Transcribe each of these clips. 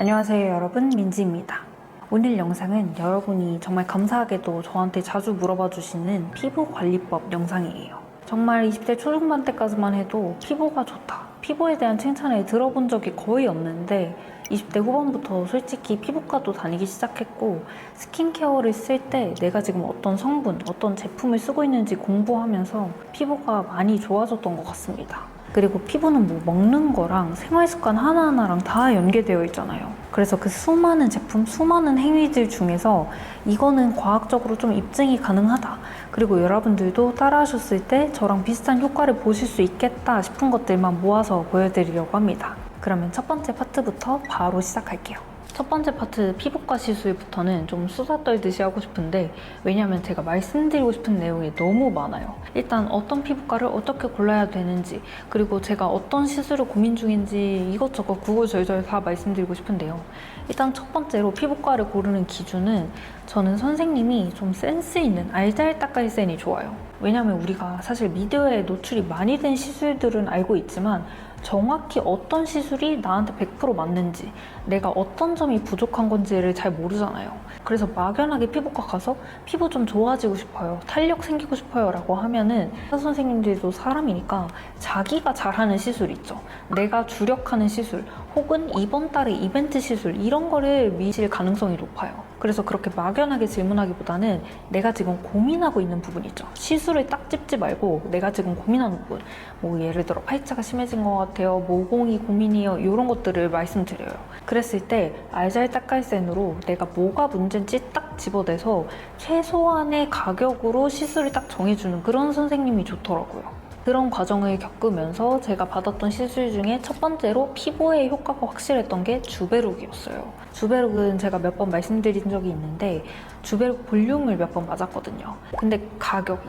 안녕하세요 여러분, 민지입니다. 오늘 영상은 여러분이 정말 감사하게도 저한테 자주 물어봐 주시는 피부관리법 영상이에요. 정말 20대 초중반 때까지만 해도 피부가 좋다, 피부에 대한 칭찬을 들어본 적이 거의 없는데 20대 후반부터 솔직히 피부과도 다니기 시작했고 스킨케어를 쓸 때 내가 지금 어떤 성분, 어떤 제품을 쓰고 있는지 공부하면서 피부가 많이 좋아졌던 것 같습니다. 그리고 피부는 뭐 먹는 거랑 생활습관 하나하나랑 다 연계되어 있잖아요. 그래서 그 수많은 제품, 수많은 행위들 중에서 이거는 과학적으로 좀 입증이 가능하다, 그리고 여러분들도 따라하셨을 때 저랑 비슷한 효과를 보실 수 있겠다 싶은 것들만 모아서 보여드리려고 합니다. 그러면 첫 번째 파트부터 바로 시작할게요. 첫 번째 파트 피부과 시술부터는 좀 수다 떨듯이 하고 싶은데, 왜냐면 제가 말씀드리고 싶은 내용이 너무 많아요. 일단 어떤 피부과를 어떻게 골라야 되는지, 그리고 제가 어떤 시술을 고민 중인지 이것저것 구구절절 다 말씀드리고 싶은데요. 일단 첫 번째로 피부과를 고르는 기준은 저는 선생님이 좀 센스 있는 알잘딱깔센이 좋아요. 왜냐면 우리가 사실 미디어에 노출이 많이 된 시술들은 알고 있지만 정확히 어떤 시술이 나한테 100% 맞는지, 내가 어떤 점이 부족한 건지를 잘 모르잖아요. 그래서 막연하게 피부과 가서 피부 좀 좋아지고 싶어요, 탄력 생기고 싶어요 라고 하면은 의사 선생님들도 사람이니까 자기가 잘하는 시술 있죠, 내가 주력하는 시술, 혹은 이번 달에 이벤트 시술, 이런 거를 미실 가능성이 높아요. 그래서 그렇게 막연하게 질문하기보다는 내가 지금 고민하고 있는 부분 있죠, 시술을 딱 찝지 말고 내가 지금 고민하는 부분, 뭐 예를 들어 팔자가 심해진 것 같아요, 모공이 고민이에요, 이런 것들을 말씀드려요. 그랬을 때 알잘딱깔센으로 내가 뭐가 문제인지 딱 집어내서 최소한의 가격으로 시술을 딱 정해주는 그런 선생님이 좋더라고요. 그런 과정을 겪으면서 제가 받았던 시술 중에 첫 번째로 피부에 효과가 확실했던 게 주베룩이었어요. 주베룩은 제가 몇 번 말씀드린 적이 있는데 주베룩 볼륨을 몇 번 맞았거든요. 근데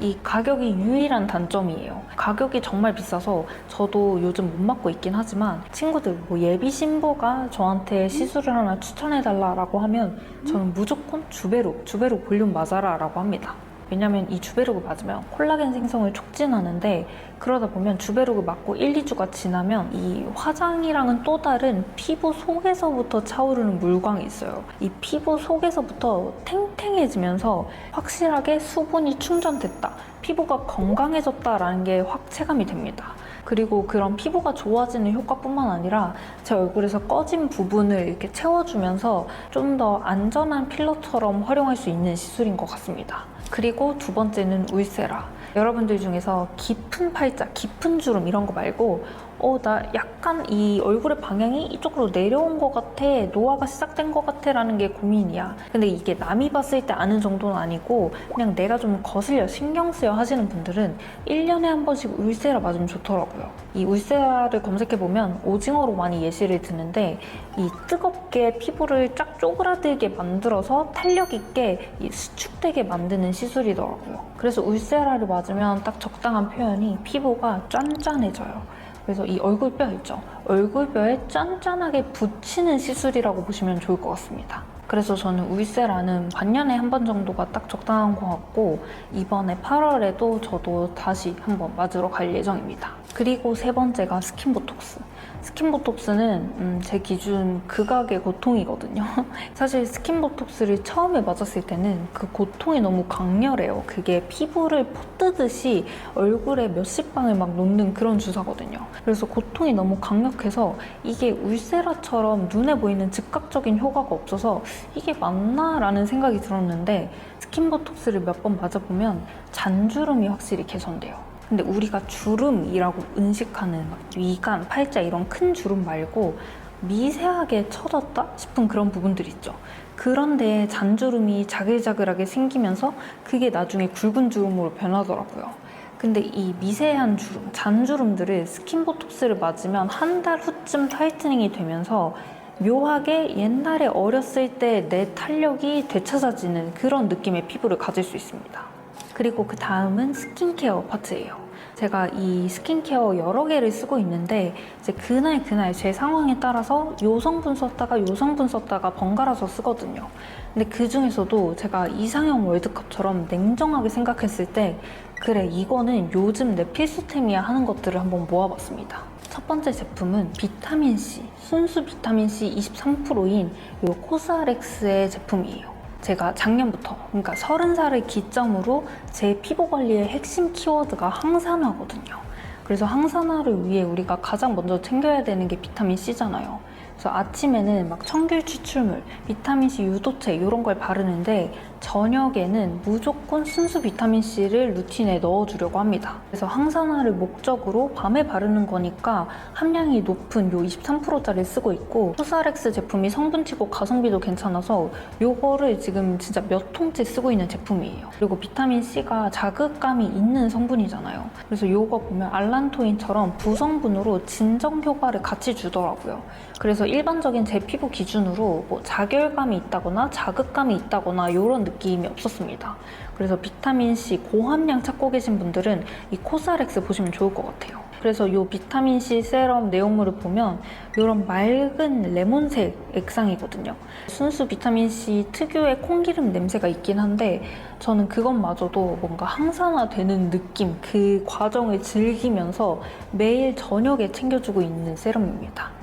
이 가격이 유일한 단점이에요. 가격이 정말 비싸서 저도 요즘 못 맞고 있긴 하지만 친구들, 뭐 예비 신부가 저한테 시술을 하나 추천해달라고 하면 저는 무조건 주베룩 볼륨 맞아라 라고 합니다. 왜냐면 이 주베룩을 맞으면 콜라겐 생성을 촉진하는데, 그러다 보면 주베룩을 맞고 1, 2주가 지나면 이 화장이랑은 또 다른 피부 속에서부터 차오르는 물광이 있어요. 이 피부 속에서부터 탱탱해지면서 확실하게 수분이 충전됐다, 피부가 건강해졌다라는 게 확 체감이 됩니다. 그리고 그런 피부가 좋아지는 효과뿐만 아니라 제 얼굴에서 꺼진 부분을 이렇게 채워주면서 좀 더 안전한 필러처럼 활용할 수 있는 시술인 것 같습니다. 그리고 두 번째는 울세라. 여러분들 중에서 깊은 팔자, 깊은 주름 이런 거 말고 나 약간 이 얼굴의 방향이 이쪽으로 내려온 것 같아, 노화가 시작된 것 같아 라는 게 고민이야. 근데 이게 남이 봤을 때 아는 정도는 아니고 그냥 내가 좀 거슬려, 신경 쓰여 하시는 분들은 1년에 한 번씩 울세라 맞으면 좋더라고요. 이 울세라를 검색해보면 오징어로 많이 예시를 드는데 이 뜨겁게 피부를 쫙 쪼그라들게 만들어서 탄력 있게 수축되게 만드는 시술이더라고요. 그래서 울세라를 맞으면 딱 적당한 표현이 피부가 짠짠해져요. 그래서 이 얼굴뼈 있죠? 얼굴뼈에 짠짠하게 붙이는 시술이라고 보시면 좋을 것 같습니다. 그래서 저는 울세라는 반년에 한 번 정도가 딱 적당한 것 같고 이번에 8월에도 저도 다시 한번 맞으러 갈 예정입니다. 그리고 세 번째가 스킨보톡스. 스킨보톡스는 제 기준 극악의 고통이거든요. 사실 스킨보톡스를 처음에 맞았을 때는 그 고통이 너무 강렬해요. 그게 피부를 포뜨듯이 얼굴에 몇십 방을 막 놓는 그런 주사거든요. 그래서 고통이 너무 강력해서 이게 울세라처럼 눈에 보이는 즉각적인 효과가 없어서 이게 맞나? 라는 생각이 들었는데 스킨보톡스를 몇 번 맞아보면 잔주름이 확실히 개선돼요. 근데 우리가 주름이라고 인식하는 막 위관, 팔자 이런 큰 주름 말고 미세하게 처졌다 싶은 그런 부분들 있죠. 그런데 잔주름이 자글자글하게 생기면서 그게 나중에 굵은 주름으로 변하더라고요. 근데 이 미세한 주름, 잔주름들을 스킨보톡스를 맞으면 한 달 후쯤 타이트닝이 되면서 묘하게 옛날에 어렸을 때 내 탄력이 되찾아지는 그런 느낌의 피부를 가질 수 있습니다. 그리고 그 다음은 스킨케어 파트예요. 제가 이 스킨케어 여러 개를 쓰고 있는데 이제 그날 제 상황에 따라서 요 성분 썼다가 요 성분 썼다가 번갈아서 쓰거든요. 근데 그 중에서도 제가 이상형 월드컵처럼 냉정하게 생각했을 때 그래, 이거는 요즘 내 필수템이야 하는 것들을 한번 모아봤습니다. 첫 번째 제품은 비타민C, 순수 비타민C 23%인 이 코스알엑스의 제품이에요. 제가 작년부터, 그러니까 30살을 기점으로 제 피부 관리의 핵심 키워드가 항산화거든요. 그래서 항산화를 위해 우리가 가장 먼저 챙겨야 되는 게 비타민C잖아요. 그래서 아침에는 막 청귤 추출물, 비타민C 유도체 이런 걸 바르는데 저녁에는 무조건 순수 비타민C를 루틴에 넣어주려고 합니다. 그래서 항산화를 목적으로 밤에 바르는 거니까 함량이 높은 요 23%짜리 쓰고 있고 코스알엑스 제품이 성분치고 가성비도 괜찮아서 요거를 지금 진짜 몇 통째 쓰고 있는 제품이에요. 그리고 비타민C가 자극감이 있는 성분이잖아요. 그래서 요거 보면 알란토인처럼 부성분으로 진정 효과를 같이 주더라고요. 그래서 일반적인 제 피부 기준으로 뭐 자결감이 있다거나 자극감이 있다거나 이런 느낌이 없었습니다. 그래서 비타민C 고함량 찾고 계신 분들은 이 코스알엑스 보시면 좋을 것 같아요. 그래서 이 비타민C 세럼 내용물을 보면 이런 맑은 레몬색 액상이거든요. 순수 비타민C 특유의 콩기름 냄새가 있긴 한데 저는 그것마저도 뭔가 항산화되는 느낌, 그 과정을 즐기면서 매일 저녁에 챙겨주고 있는 세럼입니다.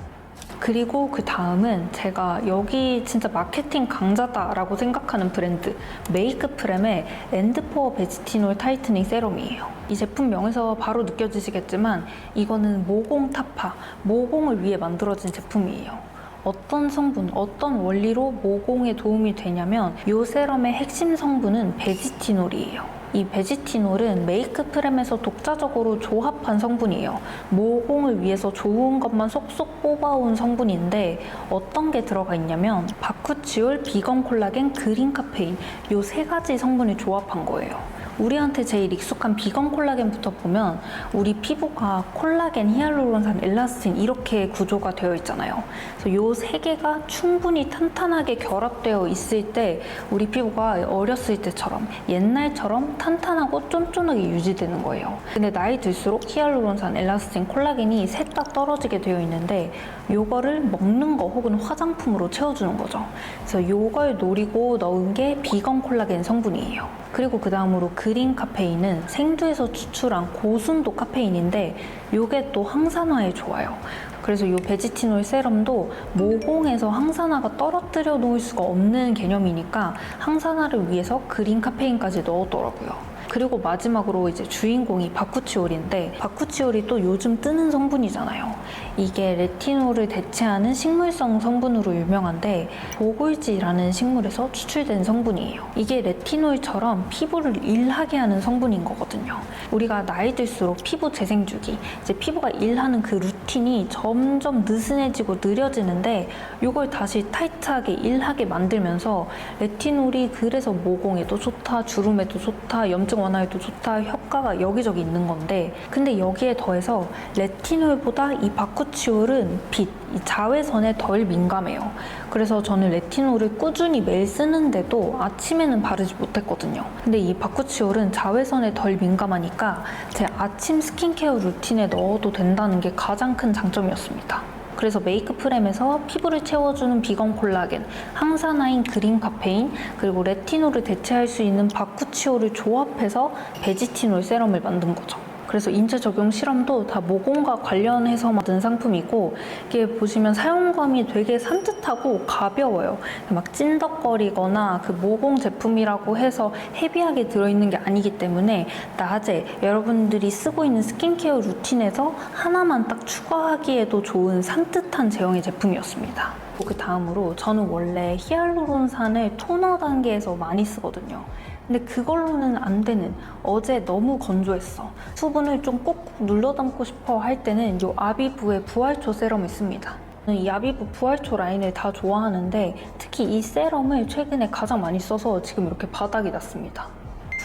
그리고 그 다음은 제가 여기 진짜 마케팅 강자다라고 생각하는 브랜드 메이크프렘의 엔드포어 베지티놀 타이트닝 세럼이에요. 이 제품명에서 바로 느껴지시겠지만 이거는 모공 타파, 모공을 위해 만들어진 제품이에요. 어떤 성분, 어떤 원리로 모공에 도움이 되냐면 이 세럼의 핵심 성분은 베지티놀이에요. 이 베지티놀은 메이크프렘에서 독자적으로 조합한 성분이에요. 모공을 위해서 좋은 것만 쏙쏙 뽑아온 성분인데 어떤 게 들어가 있냐면 바쿠치올, 비건 콜라겐, 그린 카페인 이 세 가지 성분을 조합한 거예요. 우리한테 제일 익숙한 비건 콜라겐부터 보면 우리 피부가 콜라겐, 히알루론산, 엘라스틴 이렇게 구조가 되어 있잖아요. 그래서 이 세 개가 충분히 탄탄하게 결합되어 있을 때 우리 피부가 어렸을 때처럼 옛날처럼 탄탄하고 쫀쫀하게 유지되는 거예요. 근데 나이 들수록 히알루론산, 엘라스틴, 콜라겐이 셋 다 떨어지게 되어 있는데 요거를 먹는 거 혹은 화장품으로 채워주는 거죠. 그래서 요걸 노리고 넣은 게 비건 콜라겐 성분이에요. 그리고 그 다음으로 그린 카페인은 생두에서 추출한 고순도 카페인인데 요게 또 항산화에 좋아요. 그래서 이 베지티놀 세럼도 모공에서 항산화가 떨어뜨려 놓을 수가 없는 개념이니까 항산화를 위해서 그린 카페인까지 넣었더라고요. 그리고 마지막으로 이제 주인공이 바쿠치올인데 바쿠치올이 또 요즘 뜨는 성분이잖아요. 이게 레티놀을 대체하는 식물성 성분으로 유명한데 보골지라는 식물에서 추출된 성분이에요. 이게 레티놀처럼 피부를 일하게 하는 성분인 거거든요. 우리가 나이 들수록 피부 재생 주기, 이제 피부가 일하는 그 루틴이 점점 느슨해지고 느려지는데 이걸 다시 타이트하게 일하게 만들면서 레티놀이 그래서 모공에도 좋다, 주름에도 좋다, 염증 완화에도 좋다 효과가 여기저기 있는 건데 근데 여기에 더해서 레티놀보다 이 바쿠치올은 빛, 이 자외선에 덜 민감해요. 그래서 저는 레티놀을 꾸준히 매일 쓰는데도 아침에는 바르지 못했거든요. 근데 이 바쿠치올은 자외선에 덜 민감하니까 제 아침 스킨케어 루틴에 넣어도 된다는 게 가장 큰 장점이었습니다. 그래서 메이크프렘에서 피부를 채워주는 비건 콜라겐, 항산화인 그린 카페인, 그리고 레티놀을 대체할 수 있는 바쿠치올을 조합해서 베지티놀 세럼을 만든 거죠. 그래서 인체 적용 실험도 다 모공과 관련해서 만든 상품이고 이게 보시면 사용감이 되게 산뜻하고 가벼워요. 막 찐덕거리거나 그 모공 제품이라고 해서 헤비하게 들어있는 게 아니기 때문에 낮에 여러분들이 쓰고 있는 스킨케어 루틴에서 하나만 딱 추가하기에도 좋은 산뜻한 제형의 제품이었습니다. 그 다음으로 저는 원래 히알루론산을 토너 단계에서 많이 쓰거든요. 근데 그걸로는 안 되는, 어제 너무 건조했어, 수분을 좀 꾹꾹 눌러 담고 싶어 할 때는 이 아비브의 부활초 세럼이 있습니다. 이 아비브 부활초 라인을 다 좋아하는데 특히 이 세럼을 최근에 가장 많이 써서 지금 이렇게 바닥이 났습니다.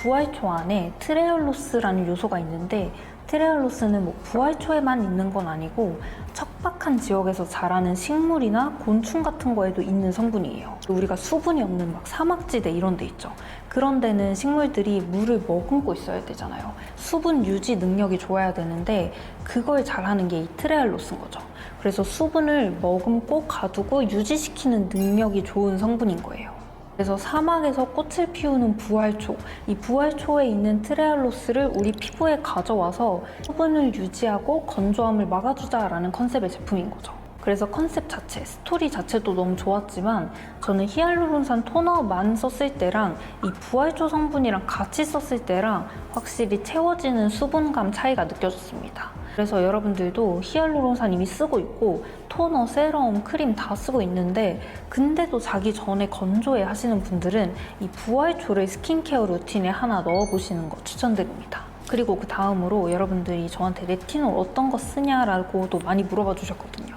부활초 안에 트레올로스라는 요소가 있는데 트레올로스는 뭐 부활초에만 있는 건 아니고 척박한 지역에서 자라는 식물이나 곤충 같은 거에도 있는 성분이에요. 우리가 수분이 없는 막 사막지대 이런 데 있죠. 그런 데는 식물들이 물을 머금고 있어야 되잖아요. 수분 유지 능력이 좋아야 되는데 그걸 잘하는 게 이 트레올로스인 거죠. 그래서 수분을 머금고 가두고 유지시키는 능력이 좋은 성분인 거예요. 그래서 사막에서 꽃을 피우는 부활초, 이 부활초에 있는 트레알로스를 우리 피부에 가져와서 수분을 유지하고 건조함을 막아주자라는 컨셉의 제품인 거죠. 그래서 컨셉 자체, 스토리 자체도 너무 좋았지만 저는 히알루론산 토너만 썼을 때랑 이 부활초 성분이랑 같이 썼을 때랑 확실히 채워지는 수분감 차이가 느껴졌습니다. 그래서 여러분들도 히알루론산 이미 쓰고 있고 토너, 세럼, 크림 다 쓰고 있는데 근데도 자기 전에 건조해 하시는 분들은 이 부활초를 스킨케어 루틴에 하나 넣어보시는 거 추천드립니다. 그리고 그 다음으로 여러분들이 저한테 레티놀 어떤 거 쓰냐라고도 많이 물어봐 주셨거든요.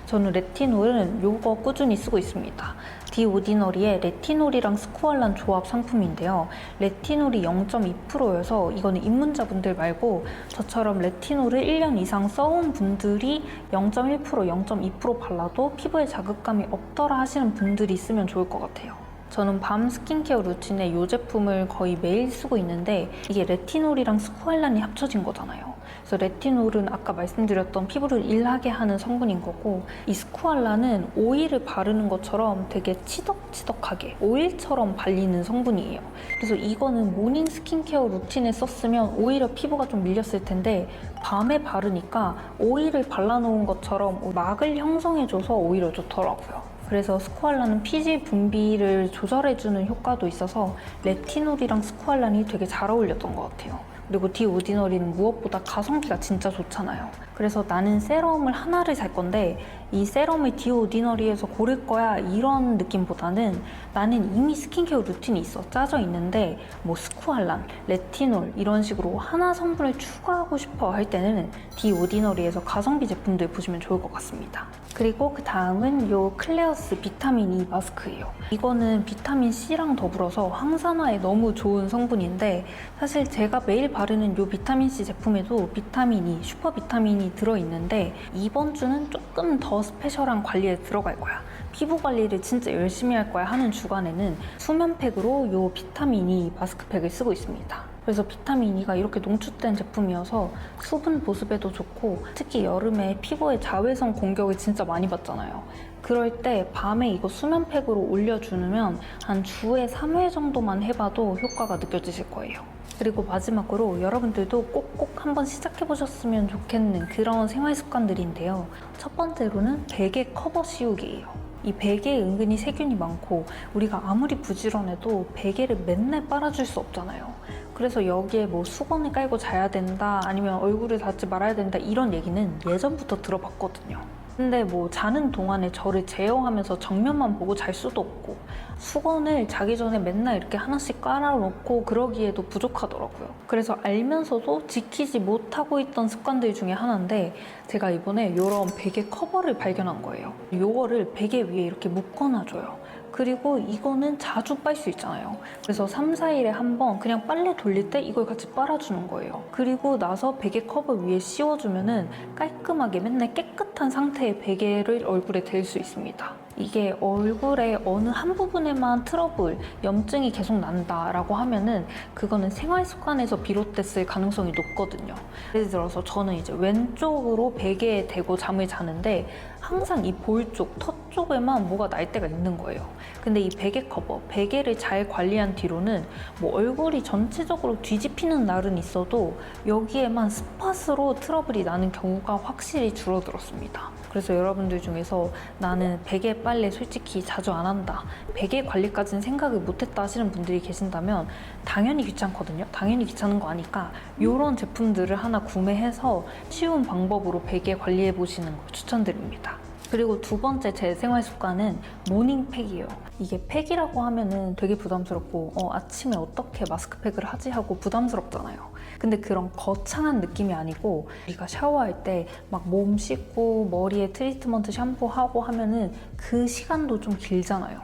저는 레티놀은 요거 꾸준히 쓰고 있습니다. 디오디너리의 레티놀이랑 스쿠알란 조합 상품인데요. 레티놀이 0.2%여서 이거는 입문자분들 말고 저처럼 레티놀을 1년 이상 써온 분들이 0.1%, 0.2% 발라도 피부에 자극감이 없더라 하시는 분들이 쓰면 좋을 것 같아요. 저는 밤 스킨케어 루틴에 이 제품을 거의 매일 쓰고 있는데 이게 레티놀이랑 스쿠알란이 합쳐진 거잖아요. 그래서 레티놀은 아까 말씀드렸던 피부를 일하게 하는 성분인 거고 이 스쿠알란은 오일을 바르는 것처럼 되게 치덕치덕하게 오일처럼 발리는 성분이에요. 그래서 이거는 모닝 스킨케어 루틴에 썼으면 오히려 피부가 좀 밀렸을 텐데 밤에 바르니까 오일을 발라놓은 것처럼 막을 형성해줘서 오히려 좋더라고요. 그래서 스쿠알란은 피지 분비를 조절해주는 효과도 있어서 레티놀이랑 스쿠알란이 되게 잘 어울렸던 것 같아요. 그리고 디오디너리는 무엇보다 가성비가 진짜 좋잖아요. 그래서 나는 세럼을 하나를 살 건데 이 세럼을 디오디너리에서 고를 거야 이런 느낌보다는 나는 이미 스킨케어 루틴이 있어 짜져 있는데 뭐 스쿠알란, 레티놀 이런 식으로 하나 성분을 추가하고 싶어 할 때는 디오디너리에서 가성비 제품들 보시면 좋을 것 같습니다. 그리고 그 다음은 요 클레어스 비타민 E 마스크예요. 이거는 비타민 C랑 더불어서 항산화에 너무 좋은 성분인데 사실 제가 매일 바르는 요 비타민 C 제품에도 비타민 E, 슈퍼 비타민이 들어있는데 이번 주는 조금 더 스페셜한 관리에 들어갈 거야. 피부 관리를 진짜 열심히 할 거야 하는 주간에는 수면팩으로 요 비타민 E 마스크팩을 쓰고 있습니다. 그래서 비타민 E가 이렇게 농축된 제품이어서 수분 보습에도 좋고 특히 여름에 피부에 자외선 공격을 진짜 많이 받잖아요. 그럴 때 밤에 이거 수면팩으로 올려주면 한 주에 3회 정도만 해봐도 효과가 느껴지실 거예요. 그리고 마지막으로 여러분들도 꼭꼭 한번 시작해보셨으면 좋겠는 그런 생활 습관들인데요. 첫 번째로는 베개 커버 씌우기예요. 이 베개에 은근히 세균이 많고 우리가 아무리 부지런해도 베개를 맨날 빨아줄 수 없잖아요. 그래서 여기에 뭐 수건을 깔고 자야 된다 아니면 얼굴을 닿지 말아야 된다 이런 얘기는 예전부터 들어봤거든요. 근데 뭐 자는 동안에 저를 제어하면서 정면만 보고 잘 수도 없고 수건을 자기 전에 맨날 이렇게 하나씩 깔아놓고 그러기에도 부족하더라고요. 그래서 알면서도 지키지 못하고 있던 습관들 중에 하나인데 제가 이번에 이런 베개 커버를 발견한 거예요. 이거를 베개 위에 이렇게 묶어놔줘요. 그리고 이거는 자주 빨 수 있잖아요. 그래서 3, 4일에 한 번 그냥 빨래 돌릴 때 이걸 같이 빨아주는 거예요. 그리고 나서 베개 커버 위에 씌워주면은 깔끔하게 맨날 깨끗한 상태의 베개를 얼굴에 댈 수 있습니다. 이게 얼굴의 어느 한 부분에만 트러블, 염증이 계속 난다라고 하면은 그거는 생활 습관에서 비롯됐을 가능성이 높거든요. 예를 들어서 저는 이제 왼쪽으로 베개에 대고 잠을 자는데 항상 이 볼 쪽, 턱 쪽에만 뭐가 날 때가 있는 거예요. 근데 이 베개 커버, 베개를 잘 관리한 뒤로는 뭐 얼굴이 전체적으로 뒤집히는 날은 있어도 여기에만 스팟으로 트러블이 나는 경우가 확실히 줄어들었습니다. 그래서 여러분들 중에서 나는 베개 빨래 솔직히 자주 안 한다, 베개 관리까지는 생각을 못했다 하시는 분들이 계신다면 당연히 귀찮거든요. 당연히 귀찮은 거 아니까 이런 제품들을 하나 구매해서 쉬운 방법으로 베개 관리해 보시는 거 추천드립니다. 그리고 두 번째 제 생활 습관은 모닝팩이에요. 이게 팩이라고 하면은 되게 부담스럽고 아침에 어떻게 마스크팩을 하지 하고 부담스럽잖아요. 근데 그런 거창한 느낌이 아니고 우리가 샤워할 때 막 몸 씻고 머리에 트리트먼트 샴푸하고 하면은 그 시간도 좀 길잖아요.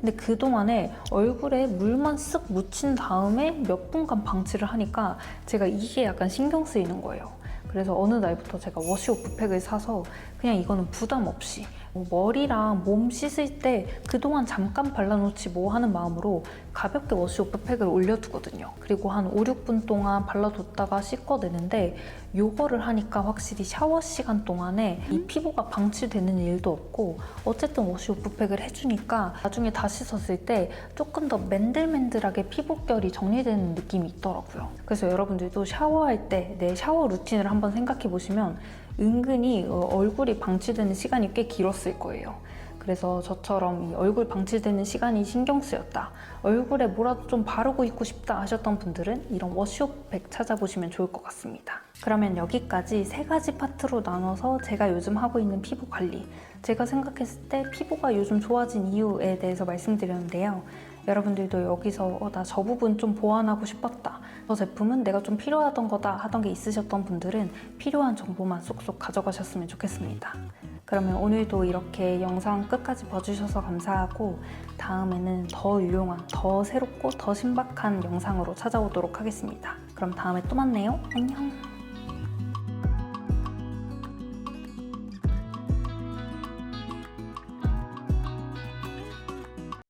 근데 그동안에 얼굴에 물만 쓱 묻힌 다음에 몇 분간 방치를 하니까 제가 이게 약간 신경 쓰이는 거예요. 그래서 어느 날부터 제가 워시오프 팩을 사서 그냥 그냥 이거는 부담 없이 머리랑 몸 씻을 때 그동안 잠깐 발라놓지 뭐 하는 마음으로 가볍게 워시오프 팩을 올려두거든요. 그리고 한 5, 6분 동안 발라뒀다가 씻어내는데 요거를 하니까 확실히 샤워 시간 동안에 이 피부가 방치되는 일도 없고 어쨌든 워시오프 팩을 해주니까 나중에 다 씻었을 때 조금 더 맨들맨들하게 피부결이 정리되는 느낌이 있더라고요. 그래서 여러분들도 샤워할 때 내 샤워 루틴을 한번 생각해 보시면 은근히 얼굴이 방치되는 시간이 꽤 길었을 거예요. 그래서 저처럼 이 얼굴 방치되는 시간이 신경 쓰였다, 얼굴에 뭐라도 좀 바르고 있고 싶다 하셨던 분들은 이런 워시오프 팩 찾아보시면 좋을 것 같습니다. 그러면 여기까지 3가지 파트로 나눠서 제가 요즘 하고 있는 피부 관리, 제가 생각했을 때 피부가 요즘 좋아진 이유에 대해서 말씀드렸는데요. 여러분들도 여기서 나 저 부분 좀 보완하고 싶었다, 저 제품은 내가 좀 필요하던 거다 하던 게 있으셨던 분들은 필요한 정보만 쏙쏙 가져가셨으면 좋겠습니다. 그러면 오늘도 이렇게 영상 끝까지 봐주셔서 감사하고 다음에는 더 유용한, 더 새롭고 더 신박한 영상으로 찾아오도록 하겠습니다. 그럼 다음에 또 만나요. 안녕.